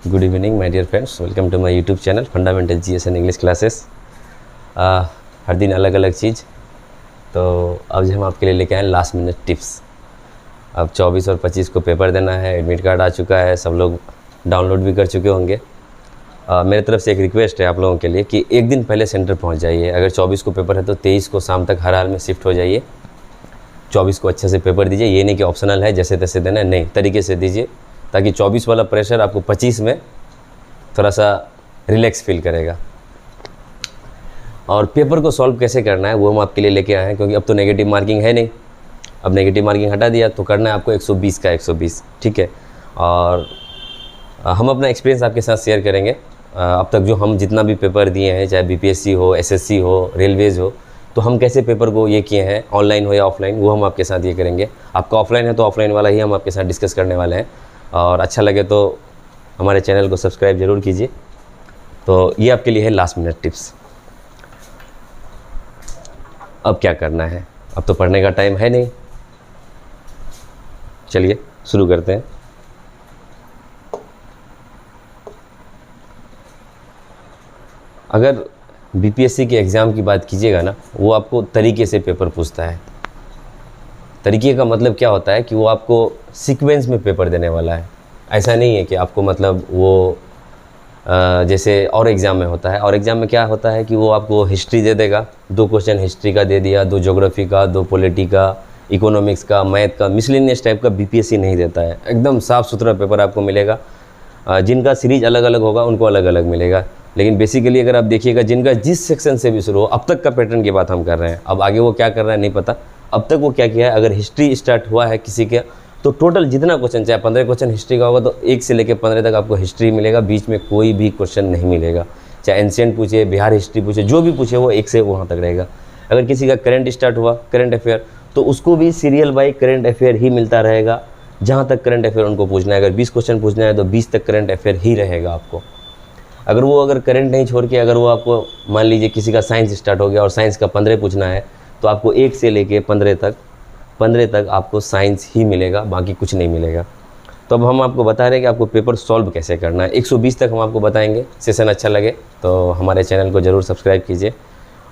Good evening my dear friends, welcome to my YouTube channel fundamental GS and English classes. हर दिन अलग अलग चीज़। तो अब जो हम आपके लिए लेके आए लास्ट मिनट टिप्स। अब 24 और 25 को पेपर देना है, एडमिट कार्ड आ चुका है, सब लोग डाउनलोड भी कर चुके होंगे। मेरे तरफ से एक रिक्वेस्ट है आप लोगों के लिए कि एक दिन पहले सेंटर पहुंच जाइए। अगर 24 को पेपर है तो 23 को शाम तक हर हाल में शिफ्ट हो जाइए। 24 को अच्छे से पेपर दीजिए, ये नहीं कि ऑप्शनल है जैसे तैसे देना है, नहीं, तरीके से दीजिए ताकि 24 वाला प्रेशर आपको 25 में थोड़ा सा रिलैक्स फील करेगा। और पेपर को सॉल्व कैसे करना है वो हम आपके लिए लेके आए हैं, क्योंकि अब तो नेगेटिव मार्किंग है नहीं। अब नेगेटिव मार्किंग हटा दिया तो करना है आपको 120 का 120, ठीक है। और हम अपना एक्सपीरियंस आपके साथ शेयर करेंगे। अब तक जो हम जितना भी पेपर दिए हैं, चाहे बीपीएससी हो, एसएससी हो, रेलवेज़ हो, तो हम कैसे पेपर को ये किए हैं, ऑनलाइन हो या ऑफलाइन, वो हम आपके साथ ये करेंगे। आपका ऑफलाइन है तो ऑफलाइन वाला ही हम आपके साथ डिस्कस करने वाले हैं। और अच्छा लगे तो हमारे चैनल को सब्सक्राइब ज़रूर कीजिए। तो ये आपके लिए है लास्ट मिनट टिप्स। अब क्या करना है, अब तो पढ़ने का टाइम है नहीं। चलिए शुरू करते हैं। अगर बीपीएससी के एग्ज़ाम की बात कीजिएगा ना, वो आपको तरीके से पेपर पूछता है। तरीके का मतलब क्या होता है कि वो आपको सीक्वेंस में पेपर देने वाला है। ऐसा नहीं है कि आपको मतलब वो जैसे और एग्ज़ाम में होता है। और एग्ज़ाम में क्या होता है कि वो आपको हिस्ट्री दे देगा, 2 क्वेश्चन हिस्ट्री का दे दिया, 2 ज्योग्राफी का, 2 पॉलिटी का, इकोनॉमिक्स का, मैथ का, मिसलेनियस टाइप का बीपीएससी नहीं देता है। एकदम साफ़ सुथरा पेपर आपको मिलेगा। जिनका सीरीज अलग अलग होगा उनको अलग अलग मिलेगा। लेकिन बेसिकली अगर आप देखिएगा, जिनका जिस सेक्शन से भी शुरू हो, अब तक का पैटर्न की बात हम कर रहे हैं, अब आगे वो क्या कर रहा है नहीं पता। अब तक वो क्या किया है, अगर हिस्ट्री स्टार्ट हुआ है किसी के, तो टोटल जितना क्वेश्चन, चाहे 15 क्वेश्चन हिस्ट्री का होगा तो 1 से लेकर 15 तक आपको हिस्ट्री मिलेगा। बीच में कोई भी क्वेश्चन नहीं मिलेगा। चाहे एंशिएंट पूछे, बिहार हिस्ट्री पूछे, जो भी पूछे वो 1 से वहाँ तक रहेगा। अगर किसी का करंट स्टार्ट हुआ, करंट अफेयर, तो उसको भी सीरियल बाई करंट अफेयर ही मिलता रहेगा। जहाँ तक करंट अफेयर उनको पूछना है, अगर 20 क्वेश्चन पूछना है तो 20 तक करंट अफेयर ही रहेगा आपको। अगर करंट नहीं छोड़ के, अगर वो आपको मान लीजिए किसी का साइंस स्टार्ट हो गया और साइंस का 15 पूछना है, तो आपको 1 से लेके 15 तक आपको साइंस ही मिलेगा, बाकी कुछ नहीं मिलेगा। तो अब हम आपको बता रहे हैं कि आपको पेपर सॉल्व कैसे करना है। 120 तक हम आपको बताएंगे। सेशन अच्छा लगे तो हमारे चैनल को ज़रूर सब्सक्राइब कीजिए।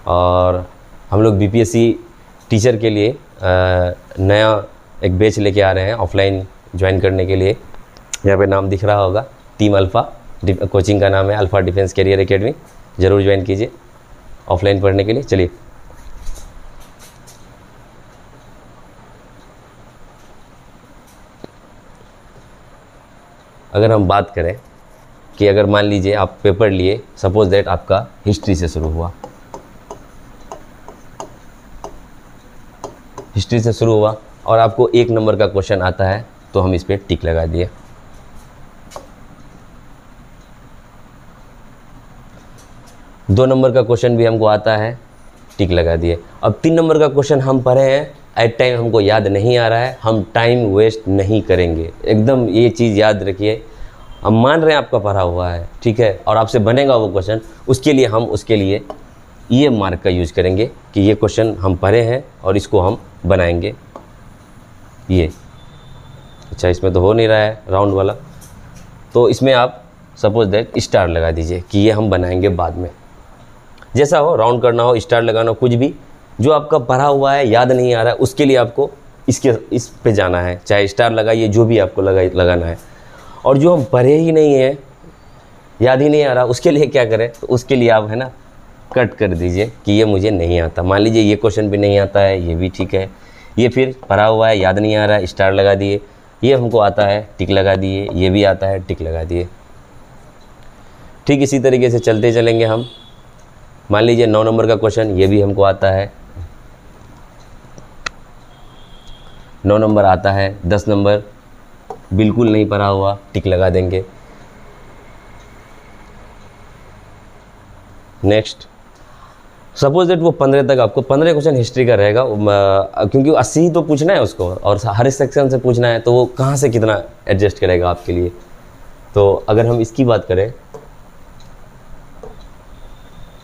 और हम लोग बीपीएससी टीचर के लिए नया एक बैच लेके आ रहे हैं ऑफलाइन ज्वाइन करने के लिए। यहाँ पे नाम दिख रहा होगा, टीम अल्फ़ा कोचिंग का नाम है, अल्फ़ा डिफेंस कैरियर एकेडमी। ज़रूर ज्वाइन कीजिए ऑफलाइन पढ़ने के लिए। चलिए, अगर हम बात करें कि अगर मान लीजिए आप पेपर लिए, सपोज दैट आपका हिस्ट्री से शुरू हुआ, हिस्ट्री से शुरू हुआ और आपको 1 नंबर का क्वेश्चन आता है, तो हम इस पर टिक लगा दिए। 2 नंबर का क्वेश्चन भी हमको आता है, टिक लगा दिए। अब 3 नंबर का क्वेश्चन हम पढ़े हैं, एट टाइम हमको याद नहीं आ रहा है, हम टाइम वेस्ट नहीं करेंगे। एकदम ये चीज़ याद रखिए। हम मान रहे हैं आपका पढ़ा हुआ है, ठीक है, और आपसे बनेगा वो क्वेश्चन, उसके लिए हम उसके लिए ये मार्क का यूज़ करेंगे कि ये क्वेश्चन हम पढ़े हैं और इसको हम बनाएंगे। ये अच्छा, इसमें तो हो नहीं रहा है राउंड वाला, तो इसमें आप सपोज दैट स्टार लगा दीजिए कि ये हम बनाएंगे बाद में। जैसा हो, राउंड करना हो, स्टार लगाना हो, कुछ भी जो आपका पढ़ा हुआ है याद नहीं आ रहा है, उसके लिए आपको इस पे जाना है। चाहे स्टार लगाइए, जो भी आपको लगाना है। और जो हम पढ़े ही नहीं है, याद ही नहीं आ रहा, उसके लिए क्या करें, तो उसके लिए आप है ना कट कर दीजिए कि ये मुझे नहीं आता। मान लीजिए ये क्वेश्चन भी नहीं आता है, ये भी ठीक है। ये फिर पढ़ा हुआ है, याद नहीं आ रहा है, स्टार लगा दिए। ये हमको आता है, टिक लगा दिए। ये भी आता है, टिक लगा दिए। ठीक इसी तरीके से चलते चलेंगे हम। मान लीजिए 9 नंबर का क्वेश्चन, ये भी हमको आता है, 9 नंबर आता है। 10 नंबर बिल्कुल नहीं पढ़ा हुआ, टिक लगा देंगे। नेक्स्ट, सपोज दैट वो 15 तक आपको 15 क्वेश्चन हिस्ट्री का रहेगा, क्योंकि 80 ही तो पूछना है उसको और हर सेक्शन से पूछना है, तो वो कहाँ से कितना एडजस्ट करेगा आपके लिए। तो अगर हम इसकी बात करें,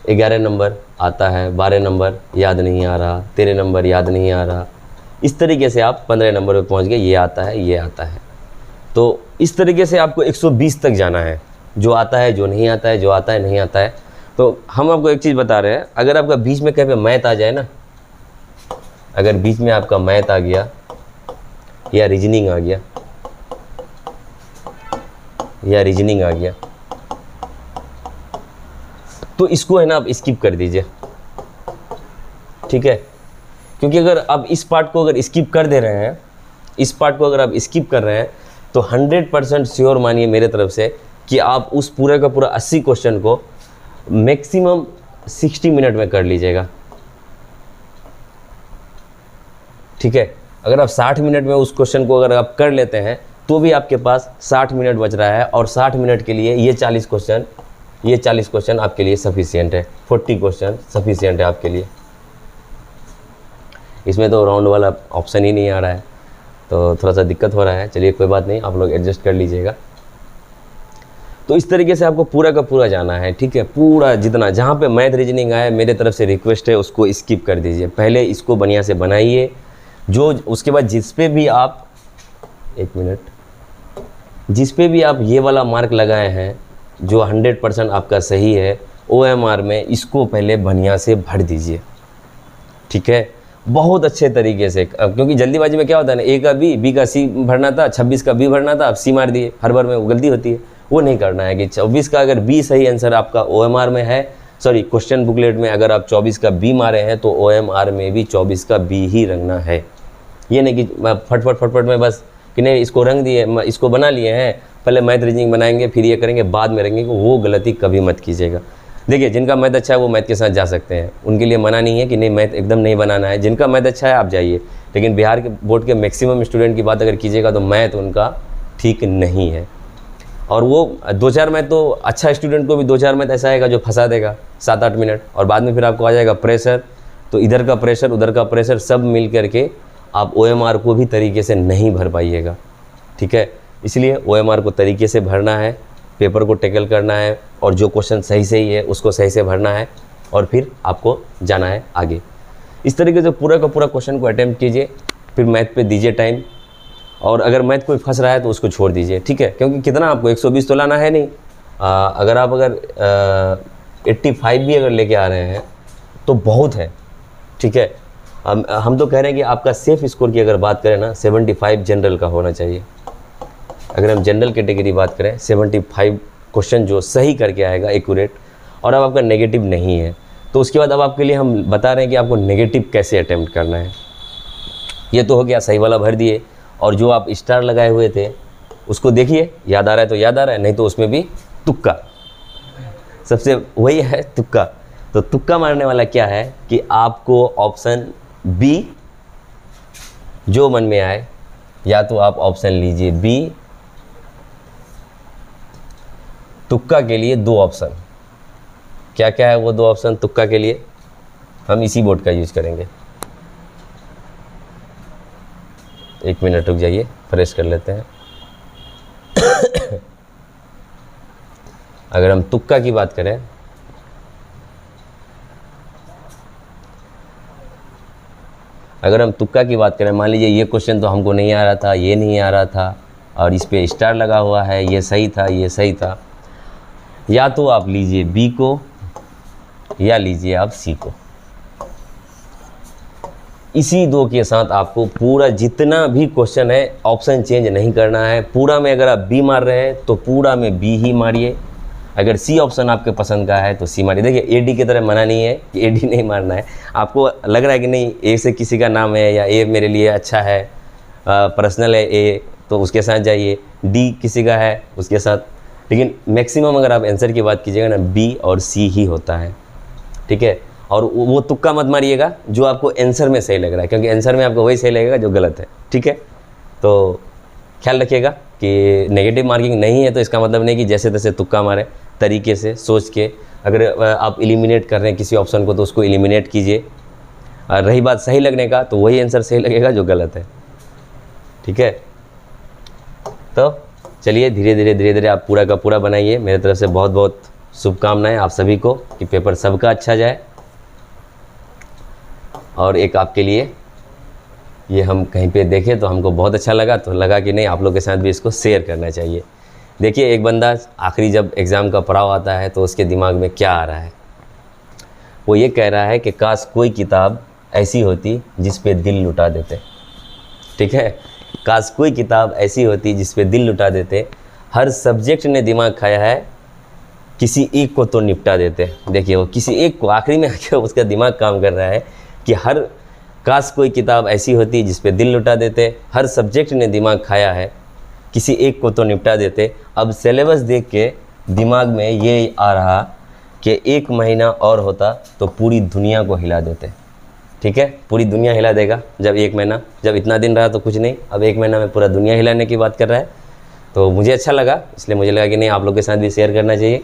11 नंबर आता है, 12 नंबर याद नहीं आ रहा, 13 नंबर याद नहीं आ रहा। इस तरीके से आप 15 नंबर पे पहुंच गए, ये आता है, ये आता है। तो इस तरीके से आपको 120 तक जाना है। जो आता है जो नहीं आता है, जो आता है नहीं आता है। तो हम आपको एक चीज़ बता रहे हैं, अगर आपका बीच में कहीं पे मैथ आ जाए ना, अगर बीच में आपका मैथ आ गया या रीजनिंग आ गया तो इसको है ना आप स्किप कर दीजिए, ठीक है। क्योंकि अगर आप इस पार्ट को अगर स्किप कर दे रहे हैं, इस पार्ट को अगर आप स्किप कर रहे हैं तो 100% श्योर मानिए मेरे तरफ से कि आप उस पूरे का पूरा 80 क्वेश्चन को मैक्सिमम 60 मिनट में कर लीजिएगा, ठीक है। अगर आप 60 मिनट में उस क्वेश्चन को अगर आप कर लेते हैं तो भी आपके पास 60 मिनट बच रहा है, और 60 मिनट के लिए ये 40 क्वेश्चन आपके लिए सफिशिएंट है, 40 क्वेश्चन सफिशिएंट है आपके लिए। इसमें तो राउंड वाला ऑप्शन ही नहीं आ रहा है, तो थोड़ा सा दिक्कत हो रहा है। चलिए कोई बात नहीं, आप लोग एडजस्ट कर लीजिएगा। तो इस तरीके से आपको पूरा का पूरा जाना है, ठीक है। पूरा जितना जहाँ पे मैथ रीजनिंग आए, मेरे तरफ से रिक्वेस्ट है उसको स्किप कर दीजिए। पहले इसको बढ़िया से बनाइए, जो उसके बाद जिस पे भी आप जिस पे भी आप ये वाला मार्क लगाए हैं जो 100% आपका सही है OMR में, इसको पहले बढ़िया से भर दीजिए, ठीक है, बहुत अच्छे तरीके से। क्योंकि जल्दीबाजी में क्या होता है ना, A का B का C भरना था, 26 का B भरना था, आप C मार दिए, हर बार में वो गलती होती है। वो नहीं करना है कि 24 का अगर B सही आंसर आपका OMR में है, सॉरी क्वेश्चन बुकलेट में अगर आप 24 का B मारे हैं तो OMR में भी 24 का B ही रंगना है। ये नहीं कि फटफट में बस कि नहीं इसको रंग दिए, इसको बना लिए हैं, पहले मैथ रीजनिंग बनाएंगे फिर ये करेंगे बाद में रंगेंगे, वो गलती कभी मत कीजिएगा। देखिए जिनका मैथ अच्छा है वो मैथ के साथ जा सकते हैं, उनके लिए मना नहीं है कि नहीं मैथ एकदम नहीं बनाना है। जिनका मैथ अच्छा है आप जाइए, लेकिन बिहार के बोर्ड के मैक्सिमम स्टूडेंट की बात अगर कीजिएगा तो मैथ उनका ठीक नहीं है। और वो 2-4 मैथ तो अच्छा स्टूडेंट को भी 2-4 मैथ ऐसा आएगा जो फंसा देगा 7-8 मिनट, और बाद में फिर आपको आ जाएगा प्रेशर। तो इधर का प्रेशर उधर का प्रेशर सब मिल करके आप OMR को भी तरीके से नहीं भर पाइएगा, ठीक है। इसलिए OMR को तरीके से भरना है, पेपर को टैकल करना है, और जो क्वेश्चन सही है उसको सही से भरना है, और फिर आपको जाना है आगे। इस तरीके से पूरा का पूरा क्वेश्चन को अटैम्प्ट कीजिए, फिर मैथ पे दीजिए टाइम, और अगर मैथ कोई फंस रहा है तो उसको छोड़ दीजिए, ठीक है। क्योंकि कितना आपको 120 तो लाना है नहीं, अगर आप 85 भी अगर लेके आ रहे हैं तो बहुत है, ठीक है। हम तो कह रहे हैं कि आपका सेफ स्कोर की अगर बात करें ना 75 जनरल का होना चाहिए। अगर हम जनरल कैटेगरी बात करें 75 क्वेश्चन जो सही करके आएगा एक्यूरेट, और अब आपका नेगेटिव नहीं है तो उसके बाद अब आपके लिए हम बता रहे हैं कि आपको नेगेटिव कैसे अटैम्प्ट करना है। ये तो हो गया, सही वाला भर दिए, और जो आप स्टार लगाए हुए थे उसको देखिए, याद आ रहा है तो याद आ रहा है, नहीं तो उसमें भी तुक्का, सबसे वही है तुक्का। तो तुक्का मारने वाला क्या है कि आपको ऑप्शन B जो मन में आए, या तो आप ऑप्शन लीजिए B। तुक्का के लिए 2 ऑप्शन, क्या क्या है वो 2 ऑप्शन तुक्का के लिए, हम इसी बोर्ड का यूज करेंगे। 1 मिनट रुक जाइए, फ्रेश कर लेते हैं। अगर हम तुक्का की बात करें, मान लीजिए ये क्वेश्चन तो हमको नहीं आ रहा था, ये नहीं आ रहा था, और इस पे स्टार लगा हुआ है, ये सही था, ये सही था, या तो आप लीजिए B को या लीजिए आप C को। इसी 2 के साथ आपको पूरा जितना भी क्वेश्चन है ऑप्शन चेंज नहीं करना है। पूरा में अगर आप B मार रहे हैं तो पूरा में B ही मारिए, अगर C ऑप्शन आपके पसंद का है तो C मारिए। देखिए AD की तरह मना नहीं है कि AD नहीं मारना है। आपको लग रहा है कि नहीं A से किसी का नाम है, या A मेरे लिए अच्छा है, पर्सनल है A, तो उसके साथ जाइए, D किसी का है उसके साथ, लेकिन मैक्सिमम अगर आप आंसर की बात कीजिएगा ना B और C ही होता है, ठीक है। और वो तुक्का मत मारिएगा जो आपको आंसर में सही लग रहा है, क्योंकि आंसर में आपको वही सही लगेगा जो गलत है, ठीक है। तो ख्याल रखिएगा कि नेगेटिव मार्किंग नहीं है तो इसका मतलब नहीं कि जैसे तैसे तुक्का मारें, तरीके से सोच के। अगर आप एलिमिनेट कर रहे हैं किसी ऑप्शन को तो उसको एलिमिनेट कीजिए। रही बात सही लगने का, तो वही आंसर सही लगेगा जो गलत है, ठीक है। तो चलिए धीरे धीरे आप पूरा का पूरा बनाइए। मेरे तरफ से बहुत बहुत शुभकामनाएं आप सभी को कि पेपर सबका अच्छा जाए। और एक आपके लिए ये हम कहीं पे देखे तो हमको बहुत अच्छा लगा, तो लगा कि नहीं आप लोग के साथ भी इसको शेयर करना चाहिए। देखिए एक बंदा आखिरी जब एग्ज़ाम का पड़ाव आता है तो उसके दिमाग में क्या आ रहा है, वो ये कह रहा है कि काश कोई किताब ऐसी होती जिस पे दिल लुटा देते। ठीक है, काश कोई किताब ऐसी होती जिस पे दिल लुटा देते। हर सब्जेक्ट ने दिमाग खाया है, किसी एक को तो निपटा देते। देखिए वो किसी एक को, आखिरी में आके उसका दिमाग काम कर रहा है कि हर काश कोई किताब ऐसी होती जिस पे दिल लुटा देते। हर सब्जेक्ट ने दिमाग खाया है, किसी एक को तो निपटा देते। अब सिलेबस देख के दिमाग में ये आ रहा कि 1 महीना और होता तो पूरी दुनिया को हिला देते। ठीक है, पूरी दुनिया हिला देगा। जब 1 महीना, जब इतना दिन रहा तो कुछ नहीं, अब 1 महीना में पूरा दुनिया हिलाने की बात कर रहा है। तो मुझे अच्छा लगा, इसलिए मुझे लगा कि नहीं, आप लोग के साथ भी शेयर करना चाहिए।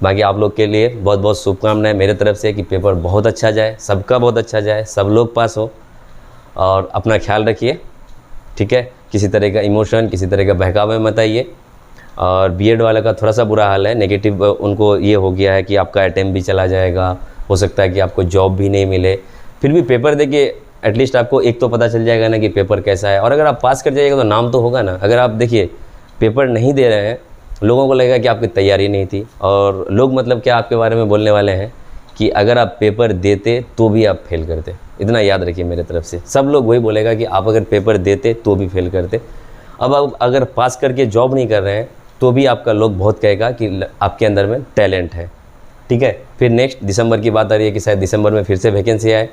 बाकी आप लोग के लिए बहुत बहुत शुभकामनाएं मेरे तरफ से कि पेपर बहुत अच्छा जाए, सबका बहुत अच्छा जाए, सब लोग पास हो। और अपना ख्याल रखिए। ठीक है, किसी तरह का इमोशन, किसी तरह का बहकावे मत आइए। और बीएड वाला का थोड़ा सा बुरा हाल है, नेगेटिव उनको ये हो गया है कि आपका अटेम्प्ट भी चला जाएगा, हो सकता है कि आपको जॉब भी नहीं मिले। फिर भी पेपर देके एटलीस्ट आपको एक तो पता चल जाएगा ना कि पेपर कैसा है। और अगर आप पास कर जाइएगा तो नाम तो होगा ना। अगर आप देखिए पेपर नहीं दे रहे हैं, लोगों को लगेगा कि आपकी तैयारी नहीं थी। और लोग मतलब क्या आपके बारे में बोलने वाले हैं कि अगर आप पेपर देते तो भी आप फेल करते। इतना याद रखिए मेरे तरफ से, सब लोग वही बोलेगा कि आप अगर पेपर देते तो भी फेल करते। अब आप अगर पास करके जॉब नहीं कर रहे हैं तो भी आपका लोग बहुत कहेगा कि आपके अंदर में टैलेंट है। ठीक है, फिर नेक्स्ट दिसंबर की बात आ रही है कि शायद दिसंबर में फिर से वैकेंसी आए,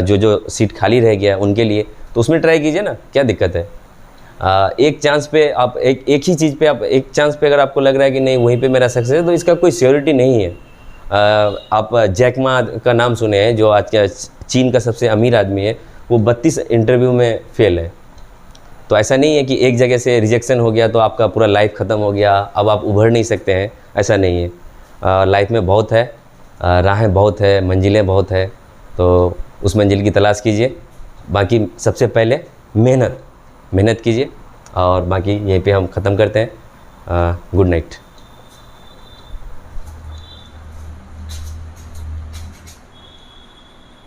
जो सीट खाली रह गया है उनके लिए, तो उसमें ट्राई कीजिए ना, क्या दिक्कत है। एक चांस पे आप एक ही चीज़ पे आप एक चांस पे अगर आपको लग रहा है कि नहीं वहीं पे मेरा सक्सेस है, तो इसका कोई श्योरिटी नहीं है। आप जैक मा का नाम सुने हैं, जो आज का चीन का सबसे अमीर आदमी है, वो 32 इंटरव्यू में फेल है। तो ऐसा नहीं है कि एक जगह से रिजेक्शन हो गया तो आपका पूरा लाइफ ख़त्म हो गया, अब आप उभर नहीं सकते हैं, ऐसा नहीं है। लाइफ में बहुत है, राहें बहुत है, मंजिलें बहुत है, तो उस मंजिल की तलाश कीजिए। बाकी सबसे पहले मेहनत कीजिए। और बाकी यहीं पे हम ख़त्म करते हैं। Good night.